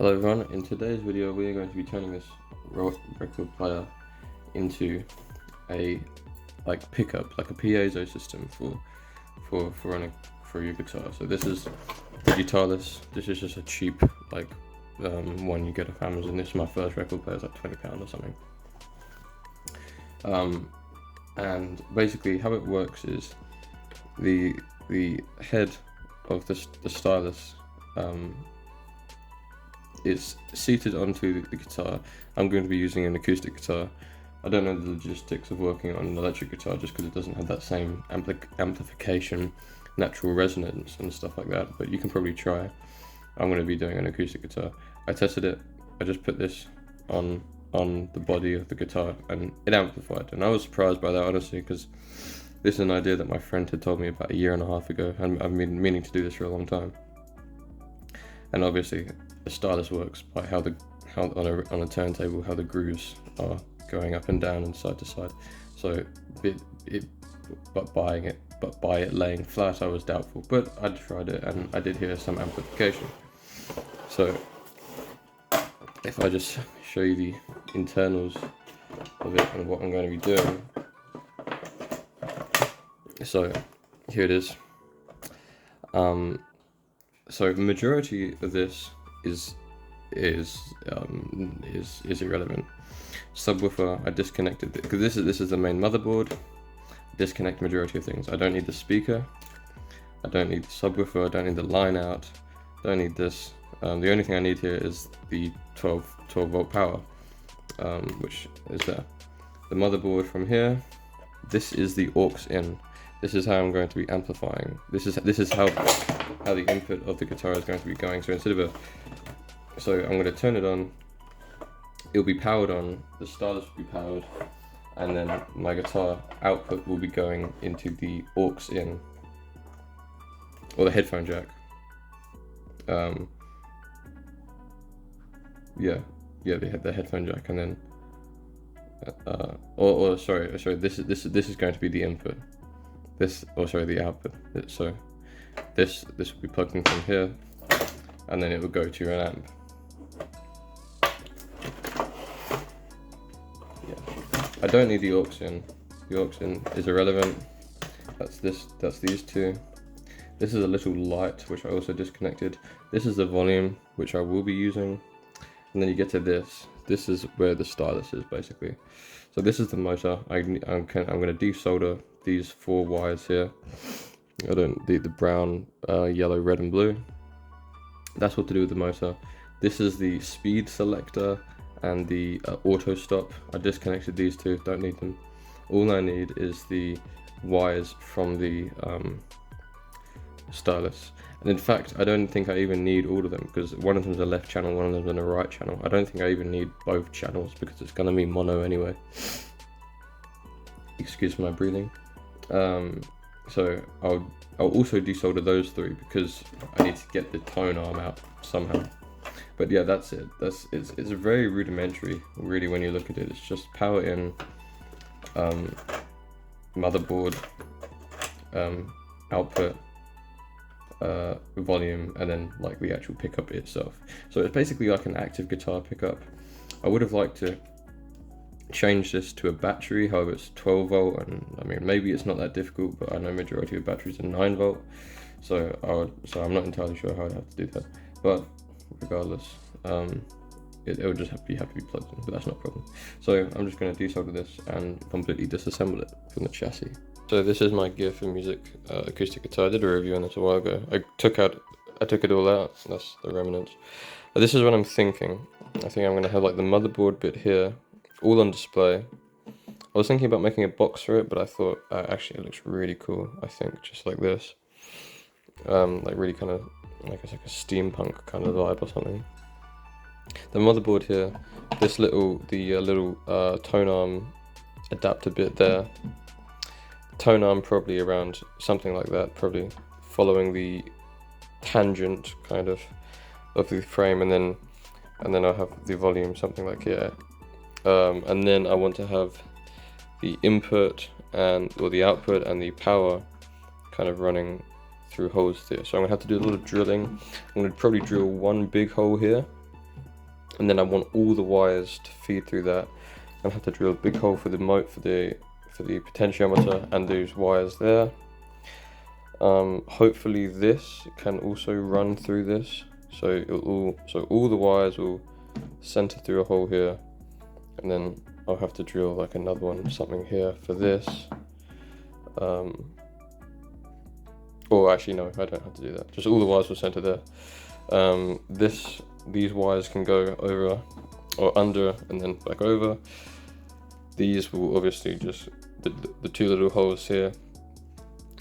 Hello everyone, in today's video we are going to be turning this record player into a pickup, like a piezo system for your guitar. So this is the Stylus. This is just a cheap one you get off Amazon. This is my first record player, it's like £20 or something. And basically how it works is the head of the Stylus is seated onto the guitar. I'm going to be using an acoustic guitar. I don't know the logistics of working on an electric guitar just because it doesn't have that same amplification, natural resonance and stuff like that, but you can probably try. I'm going to be doing an acoustic guitar. I tested it. I just put this on the body of the guitar and it amplified, and I was surprised by that, honestly, because this is an idea that my friend had told me about 1.5 years ago, and I've been meaning to do this for a long time. And obviously the Stylus works by how on a turntable, how the grooves are going up and down and side to side. So but by it laying flat, I was doubtful, but I tried it and I did hear some amplification. So if I just show you the internals of it and what I'm going to be doing. So here it is. So the majority of this is irrelevant. Subwoofer, I disconnected it because this is the main motherboard. Disconnect majority of things. I don't need the speaker. I don't need the subwoofer. I don't need the line out. Don't need this. The only thing I need here is the 12 volt power, which is there. The motherboard from here. This is the aux in. This is how I'm going to be amplifying. This is how the input of the guitar is going to be going. So so I'm going to turn it on. It'll be powered on. The Stylus will be powered, and then my guitar output will be going into the aux in, or the headphone jack. The headphone jack, and then sorry. This is going to be the input. The output. So this will be plugged in from here, and then it will go to an amp. I don't need the aux in. The aux in is irrelevant. That's these two. This is a little light, which I also disconnected. This is the volume, which I will be using. And then you get to this. This is where the Stylus is, basically. So this is the motor. I'm going to desolder these 4 wires here. The brown, yellow, red, and blue. That's what to do with the motor. This is the speed selector and the auto stop. I disconnected these two. Don't need them. All I need is the wires from the Stylus. And in fact, I don't think I even need all of them, because one of them is a left channel, one of them is a right channel. I don't think I even need both channels because it's going to be mono anyway. Excuse my breathing. So I'll also desolder those 3 because I need to get the tone arm out somehow. But yeah, that's it. It's very rudimentary, really, when you look at it. It's just power in, motherboard, output, volume, and then like the actual pickup itself. So it's basically like an active guitar pickup. I would have liked to change this to a battery, however it's 12 volt, and I mean maybe it's not that difficult, but I know majority of batteries are 9 volt, so I'm not entirely sure how I'd have to do that, but regardless, it would just have to be plugged in, but that's not a problem. So I'm just going to desolder this and completely disassemble it from the chassis. So this is my Gear for Music acoustic guitar. I did a review on this a while ago. I took it all out. That's the remnants. But this is what I'm thinking. I think I'm going to have like the motherboard bit here, all on display. I was thinking about making a box for it, but I thought actually it looks really cool. I think just like this, like really kind of like it's like a steampunk kind of vibe or something. The motherboard here, this little tone arm adapter bit there. Tone arm probably around something like that, probably following the tangent kind of the frame, and then I'll have the volume something like here. And then I want to have the input or the output and the power kind of running through holes there. So I'm gonna have to do a little drilling. I'm gonna probably drill one big hole here, and then I want all the wires to feed through that. I have to drill a big hole for the potentiometer and those wires there. Hopefully this can also run through this, so all the wires will center through a hole here, and then I'll have to drill like another one, something here for this. Or actually no, I don't have to do that. Just all the wires will center there. These wires can go over or under and then back over. These will obviously just the two little holes here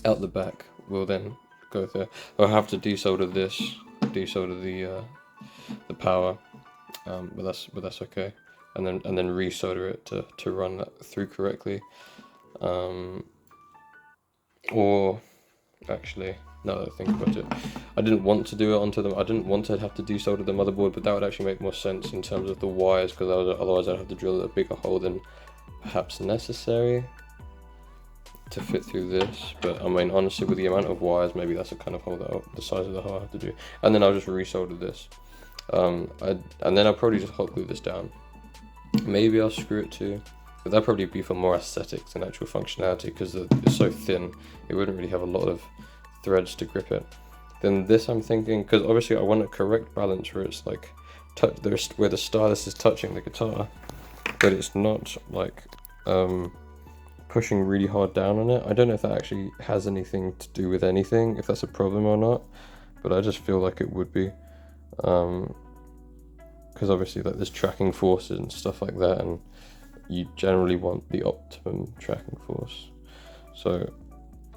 out the back will then go there. I'll have to desolder this, desolder the power, but that's okay, and then resolder it to run that through correctly. Or actually, now that I think about it, I didn't want to do it onto them. I didn't want to have to desolder the motherboard, but that would actually make more sense in terms of the wires, because otherwise I'd have to drill a bigger hole than perhaps necessary to fit through this. But I mean, honestly, with the amount of wires, maybe that's the kind of hole the size of the hole I have to do. And then I'll just resolder this, and then I'll probably just hot glue this down. Maybe I'll screw it too, but that'd probably be for more aesthetics than actual functionality, because it's so thin, it wouldn't really have a lot of threads to grip it. Then this, I'm thinking, because obviously I want a correct balance where it's like where the stylus is touching the guitar, but it's not like pushing really hard down on it. I don't know if that actually has anything to do with anything, if that's a problem or not, but I just feel like it would be, because obviously like there's tracking forces and stuff like that, and you generally want the optimum tracking force. So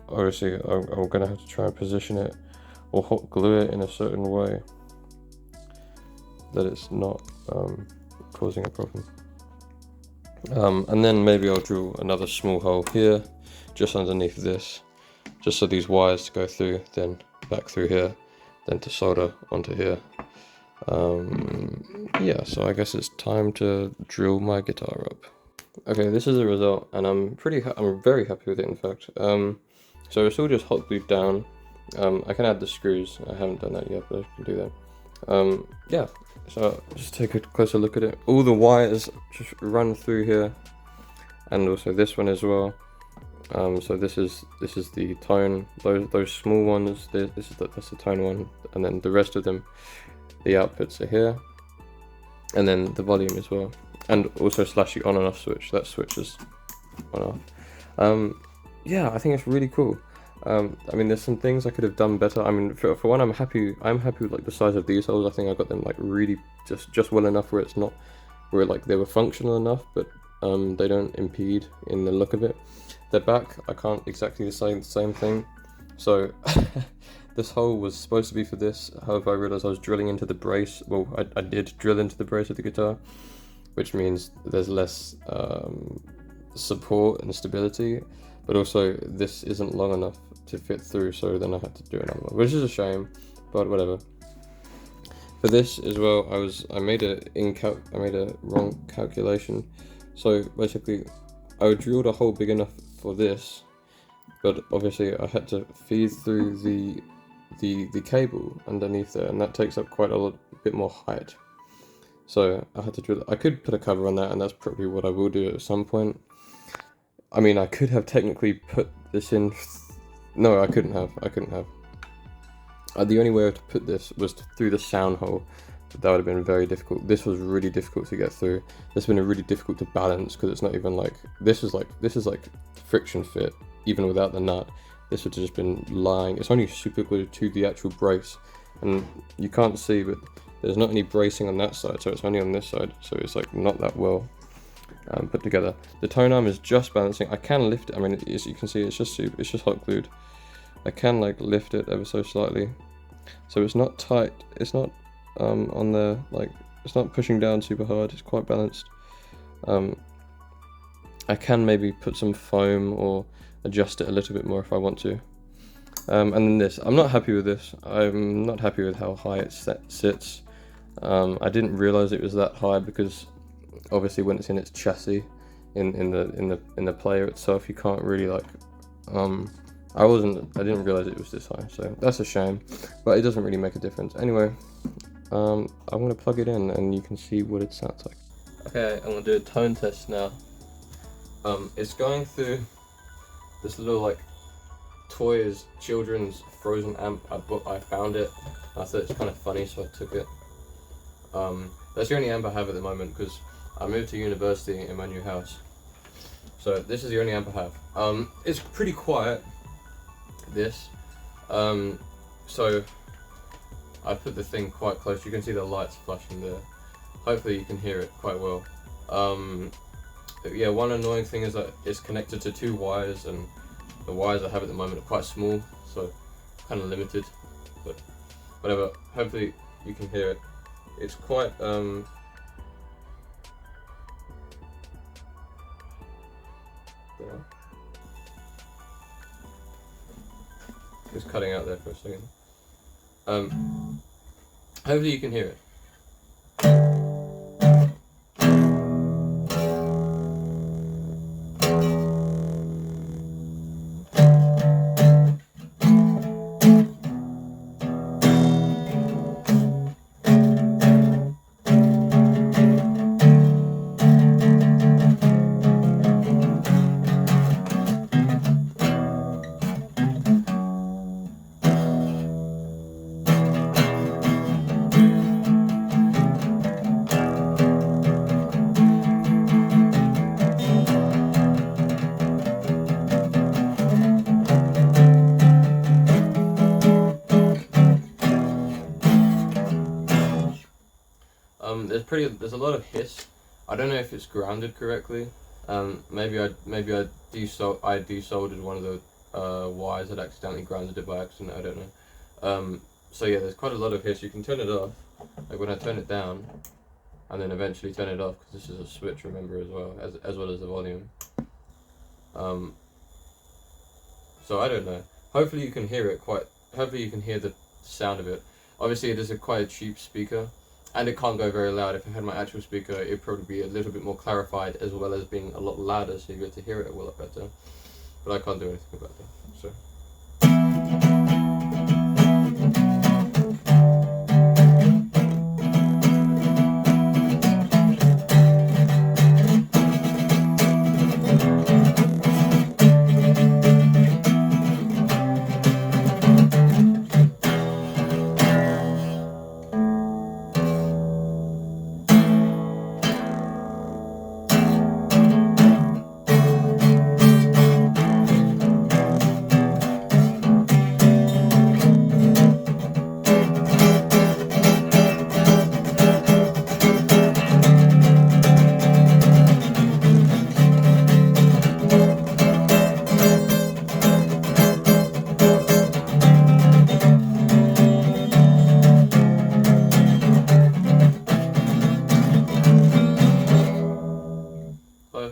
obviously I'm gonna have to try and position it or hot glue it in a certain way that it's not causing a problem. And then maybe I'll drill another small hole here, just underneath this, just so these wires to go through, then back through here, then to solder onto here. Yeah, so I guess it's time to drill my guitar up. Okay, this is the result, and I'm very happy with it, in fact. So it's all just hot glued down. I can add the screws. I haven't done that yet, but I can do that. Yeah, so just take a closer look at it. All the wires just run through here, and also this one as well. So this is the tone. Those small ones. That's the tone one, and then the rest of them, the outputs are here, and then the volume as well, and also / on and off switch. That switch is on off. Yeah, I think it's really cool. I mean, there's some things I could have done better. I mean, for one, I'm happy with like the size of these holes. I think I got them like really just well enough where it's not, where like they were functional enough, but they don't impede in the look of it. The back, I can't exactly say the same thing. So this hole was supposed to be for this. However, I realized I was drilling into the brace. Well, I did drill into the brace of the guitar, which means there's less support and stability. But also this isn't long enough to fit through, so then I had to do another one, which is a shame, but whatever. For this as well, I made a wrong calculation. So basically, I drilled a hole big enough for this, but obviously I had to feed through the cable underneath there, and that takes up quite a bit more height. So I had to drill. I could put a cover on that, and that's probably what I will do at some point. I mean, I could have technically put this in. No, I couldn't have. The only way to put this was through the sound hole. But that would have been very difficult. This was really difficult to get through. This would have been really difficult to balance, because it's not even like this is like friction fit even without the nut. This would have just been lying. It's only super glued to the actual brace, and you can't see, but there's not any bracing on that side, so it's only on this side. So it's like not that well put together. The tone arm is just balancing. I can lift it. I mean, as you can see, it's just hot glued. I can like lift it ever so slightly, so it's not tight. It's not on the like. It's not pushing down super hard. It's quite balanced. I can maybe put some foam or adjust it a little bit more if I want to. And then this. I'm not happy with this. I'm not happy with how high it sits. I didn't realize it was that high, because obviously when it's in its chassis, in the player itself, you can't really like I didn't realize it was this high, so that's a shame, but it doesn't really make a difference anyway. I'm gonna plug it in and you can see what it sounds like. Okay, I'm gonna do a tone test now. It's going through this little like toys children's frozen amp. I found it. I thought it's kind of funny, so I took it. That's the only amp I have at the moment because I moved to university in my new house. So this is the only amp I have. It's pretty quiet, this. So I put the thing quite close. You can see the lights flashing there. Hopefully you can hear it quite well. Yeah, one annoying thing is that it's connected to 2 wires, and the wires I have at the moment are quite small, so kind of limited, but whatever. Hopefully you can hear it. It's quite it's cutting out there for a second. Hopefully you can hear it. There's a lot of hiss. I don't know if it's grounded correctly. Maybe I desoldered one of the wires that accidentally grounded it by accident. I don't know. So yeah, there's quite a lot of hiss. You can turn it off, like when I turn it down, and then eventually turn it off because this is a switch, remember, as well as the volume. So I don't know. Hopefully you can hear it Hopefully you can hear the sound of it. Obviously it is quite a cheap speaker. And it can't go very loud. If I had my actual speaker, it'd probably be a little bit more clarified, as well as being a lot louder, so you get to hear it a lot better. But I can't do anything about that, so.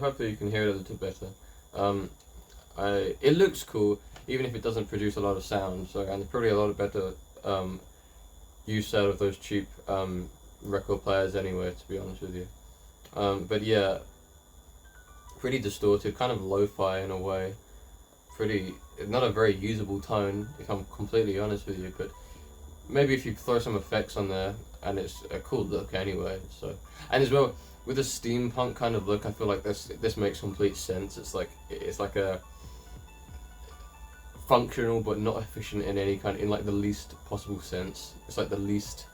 Hopefully you can hear it a little better. It looks cool, even if it doesn't produce a lot of sound. So, and there's probably a lot of better use out of those cheap record players anyway, to be honest with you. But yeah, pretty distorted, kind of lo-fi in a way. Not a very usable tone, if I'm completely honest with you. But maybe if you throw some effects on there, and it's a cool look anyway. So, and as well, with a steampunk kind of look, I feel like this makes complete sense. It's like a functional but not efficient in any kind, in like the least possible sense. It's like the least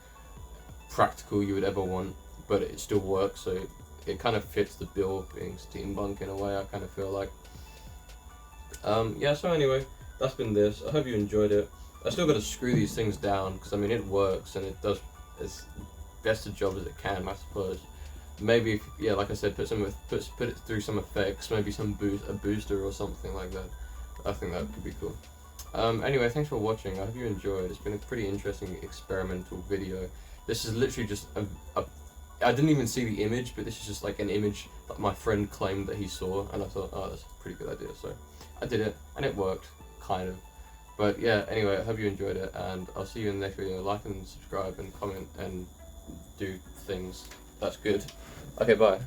practical you would ever want, but it still works. So it kind of fits the bill of being steampunk in a way. I kind of feel like. Yeah. So anyway, that's been this. I hope you enjoyed it. I still got to screw these things down because I mean it works and it does as best a job as it can, I suppose. Maybe, if, yeah, like I said, put it through some effects, maybe a booster or something like that. I think that could be cool. Anyway, thanks for watching. I hope you enjoyed. It's been a pretty interesting experimental video. This is literally just I didn't even see the image, but this is just like an image that my friend claimed that he saw, and I thought, oh, that's a pretty good idea. So I did it, and it worked, kind of. But yeah, anyway, I hope you enjoyed it, and I'll see you in the next video. Like and subscribe and comment and do things. That's good. Okay, bye.